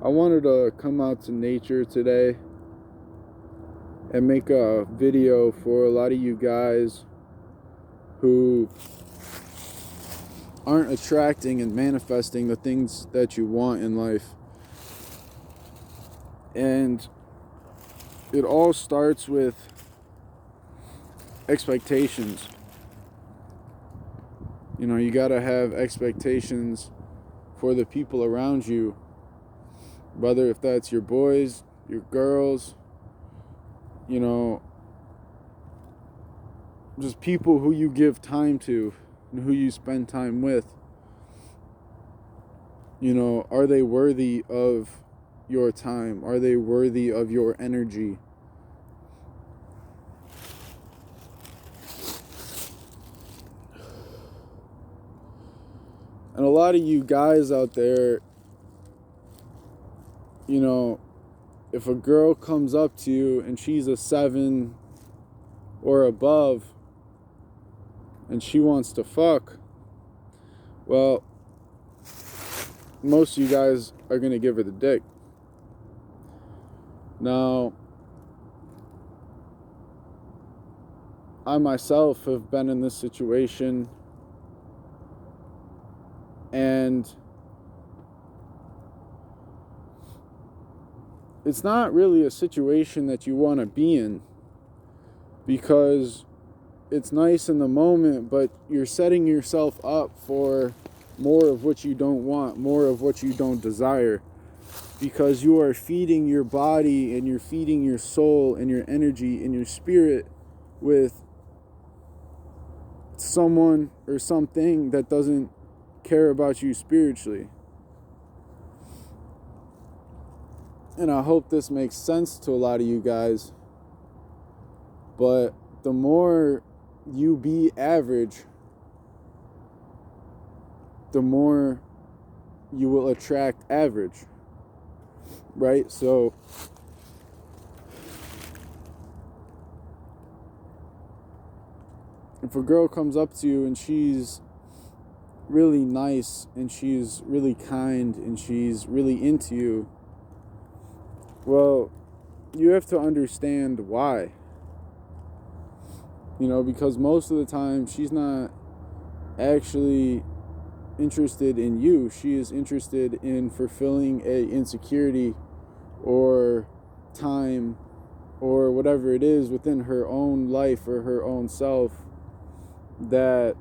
I wanted to come out to nature today and make a video for a lot of you guys who aren't attracting and manifesting the things that you want in life. And it all starts with expectations. You know, you gotta have expectations for the people around you, whether if that's your boys, your girls, you know, just people who you give time to and who you spend time with. You know, are they worthy of your time? Are they worthy of your energy? And a lot of you guys out there, you know, if a girl comes up to you and she's a 7 or above and she wants to fuck, well, most of you guys are going to give her the dick. Now, I myself have been in this situation, and it's not really a situation that you want to be in, because it's nice in the moment, but you're setting yourself up for more of what you don't want, more of what you don't desire, because you are feeding your body and you're feeding your soul and your energy and your spirit with someone or something that doesn't care about you spiritually. And I hope this makes sense to a lot of you guys, but the more you be average, the more you will attract average, right? So if a girl comes up to you and she's really nice and she's really kind and she's really into you, well, you have to understand why. You know, because most of the time she's not actually interested in you. She is interested in fulfilling a insecurity or time or whatever it is within her own life or her own self that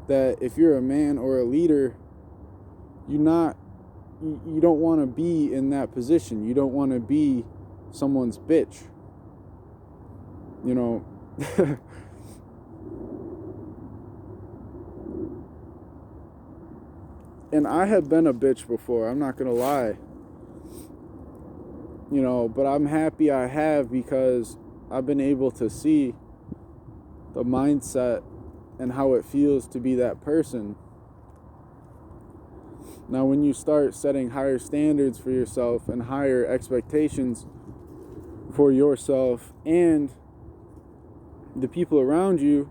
if you're a man or a leader, you don't want to be in that position. You don't want to be someone's bitch. You know, and I have been a bitch before, I'm not gonna lie. You know, but I'm happy I have, because I've been able to see the mindset and how it feels to be that person. Now, when you start setting higher standards for yourself and higher expectations for yourself and the people around you,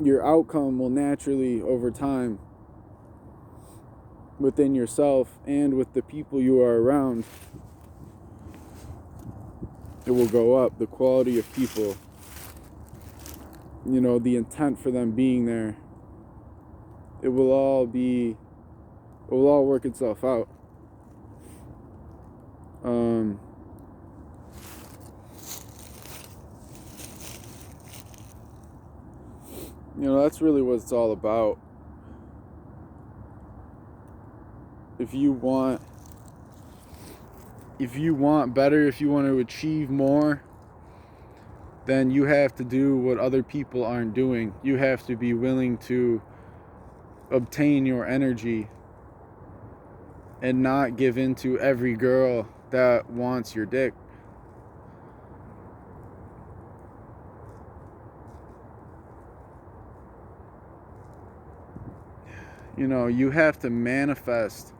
your outcome will naturally, over time, within yourself and with the people you are around, it will go up. The quality of people, you know, the intent for them being there, it will all work itself out. You know, that's really what it's all about. If you want better, if you want to achieve more, then you have to do what other people aren't doing. You have to be willing to obtain your energy and not give in to every girl that wants your dick. You know, you have to manifest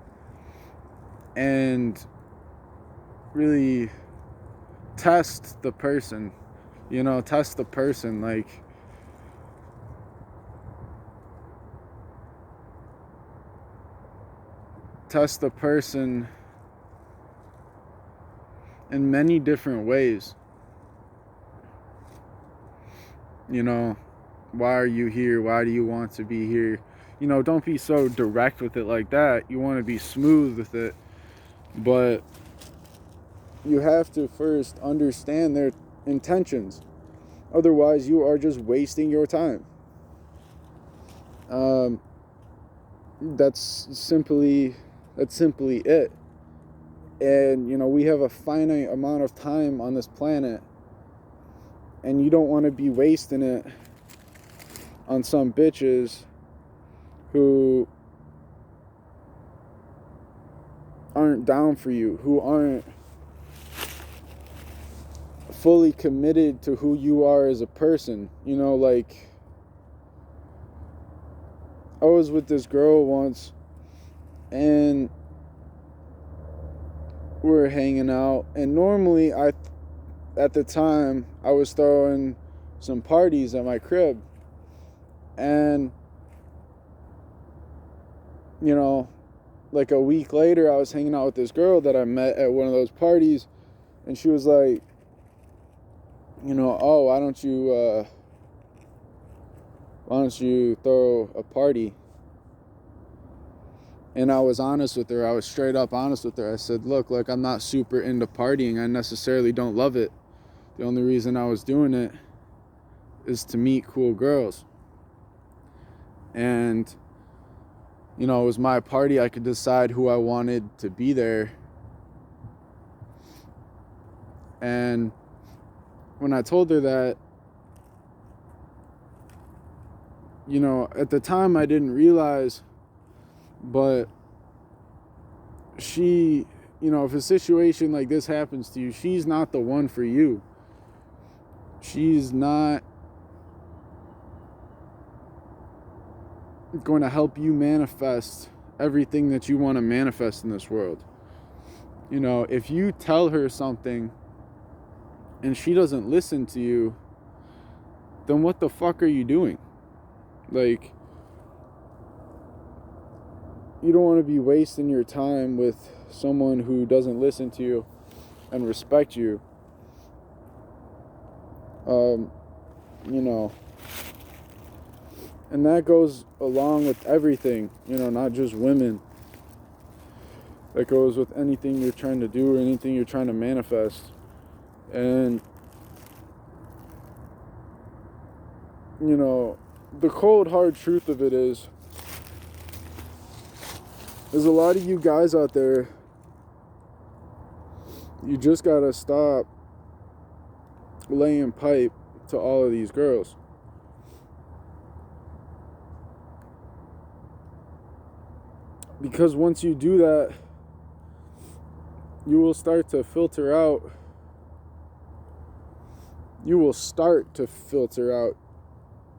and really test the person. You know, test the person. Like, test the person in many different ways. You know, why are you here? Why do you want to be here? You know, don't be so direct with it like that. You want to be smooth with it. But you have to first understand their intentions. Otherwise, you are just wasting your time. That's simply it. And, you know, we have a finite amount of time on this planet. And you don't want to be wasting it on some bitches who aren't down for you, who aren't fully committed to who you are as a person. You know, like, I was with this girl once, and we were hanging out, and normally at the time I was throwing some parties at my crib, and, you know, like a week later I was hanging out with this girl that I met at one of those parties, and she was like, you know, oh, why don't you throw a party? And I was honest with her. I was straight up honest with her. I said, look, like, I'm not super into partying. I necessarily don't love it. The only reason I was doing it is to meet cool girls. And, you know, it was my party. I could decide who I wanted to be there. And when I told her that, you know, at the time I didn't realize, but she, you know, if a situation like this happens to you, she's not the one for you. She's not going to help you manifest everything that you want to manifest in this world. You know, if you tell her something and she doesn't listen to you, then what the fuck are you doing? Like, you don't want to be wasting your time with someone who doesn't listen to you and respect you. You know, and that goes along with everything, you know, not just women. That goes with anything you're trying to do or anything you're trying to manifest. And, you know, the cold, hard truth of it is, there's a lot of you guys out there, you just gotta stop laying pipe to all of these girls. Because once you do that, you will start to filter out.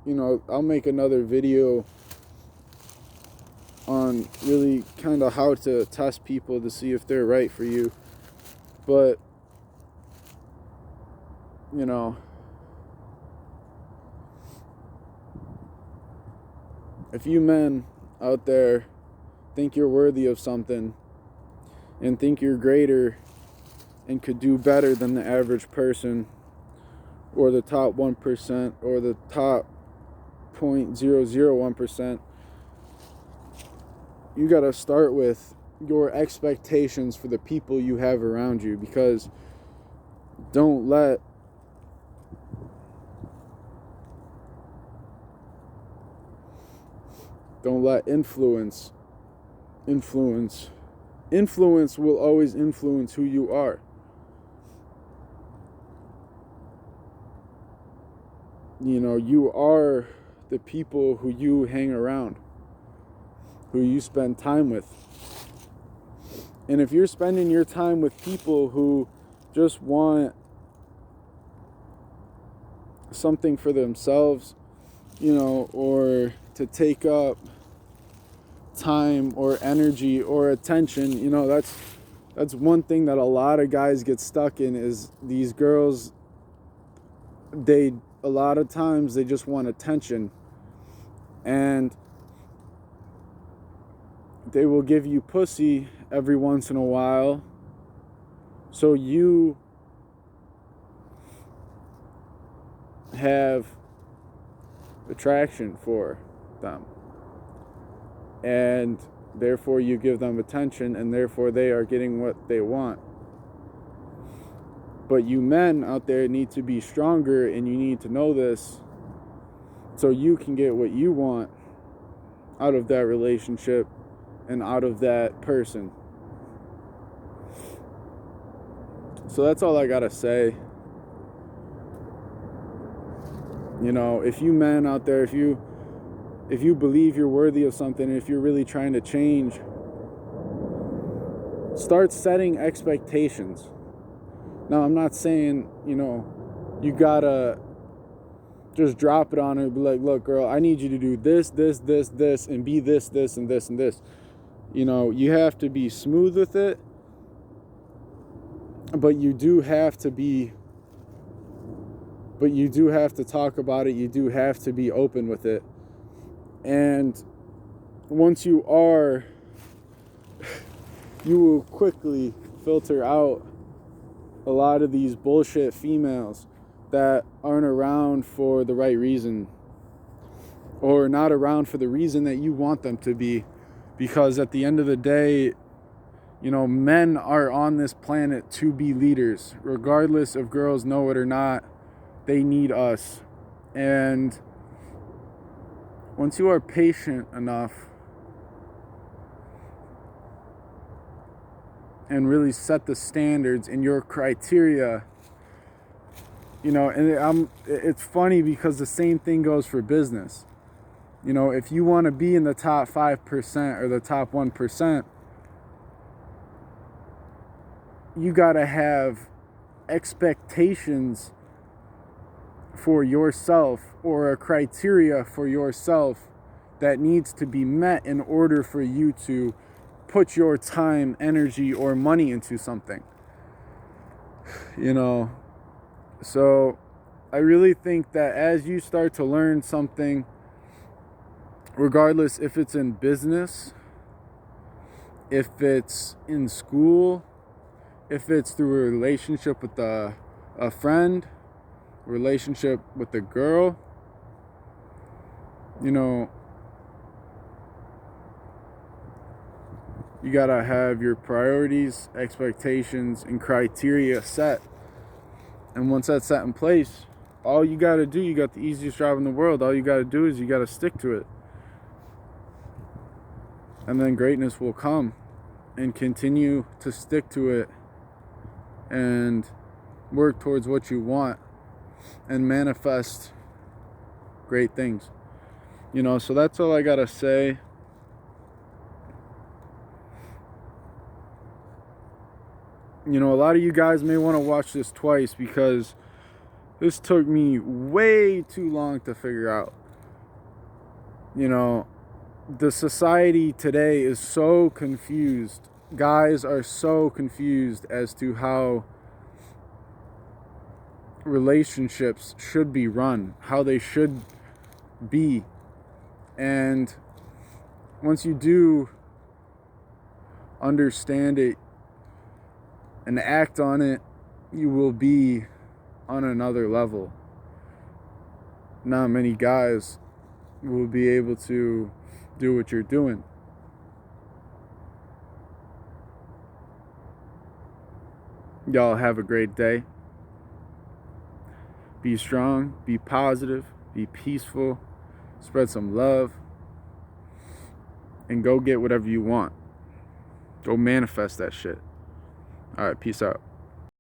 You know, I'll make another video on really kind of how to test people to see if they're right for you. But, you know, if you men out there think you're worthy of something and think you're greater and could do better than the average person or the top 1% or the top 0.001%, you got to start with your expectations for the people you have around you, because don't let influence will always influence who you are. You know, you are the people who you hang around, who you spend time with. And if you're spending your time with people who just want something for themselves, you know, or to take up time or energy or attention, you know, that's one thing that a lot of guys get stuck in, is these girls, a lot of times they just want attention. And they will give you pussy every once in a while, so you have attraction for them, and therefore you give them attention, and therefore they are getting what they want. But you men out there need to be stronger, and you need to know this so you can get what you want out of that relationship and out of that person. So that's all I gotta say. You know, if you men out there, if you believe you're worthy of something, if you're really trying to change, start setting expectations. Now, I'm not saying, you gotta just drop it on her and be like, look, girl, I need you to do this, this, this, this, and be this, this, and this, and this. You have to be smooth with it, but you do have to talk about it. You do have to be open with it. And once you are, you will quickly filter out a lot of these bullshit females that aren't around for the right reason, or not around for the reason that you want them to be. Because at the end of the day, men are on this planet to be leaders. Regardless if girls know it or not, they need us. And once you are patient enough and really set the standards and your criteria, and it's funny because the same thing goes for business. If you want to be in the top 5% or the top 1%, you got to have expectations for yourself, or a criteria for yourself that needs to be met in order for you to put your time, energy, or money into something. So I really think that as you start to learn something, regardless if it's in business, if it's in school, if it's through a relationship with a friend, relationship with a girl, you gotta have your priorities, expectations, and criteria set. And once that's set in place, all you gotta do, you got the easiest job in the world. All you gotta do is you gotta stick to it. And then greatness will come, and continue to stick to it and work towards what you want and manifest great things. So that's all I gotta say. A lot of you guys may want to watch this twice, because this took me way too long to figure out. The society today is so confused. Guys are so confused as to how relationships should be run, how they should be. And once you do understand it and act on it, you will be on another level. Not many guys will be able to do what you're doing. Y'all have a great day. Be strong, be positive, be peaceful, spread some love, and go get whatever you want. Go manifest that shit. All right, peace out.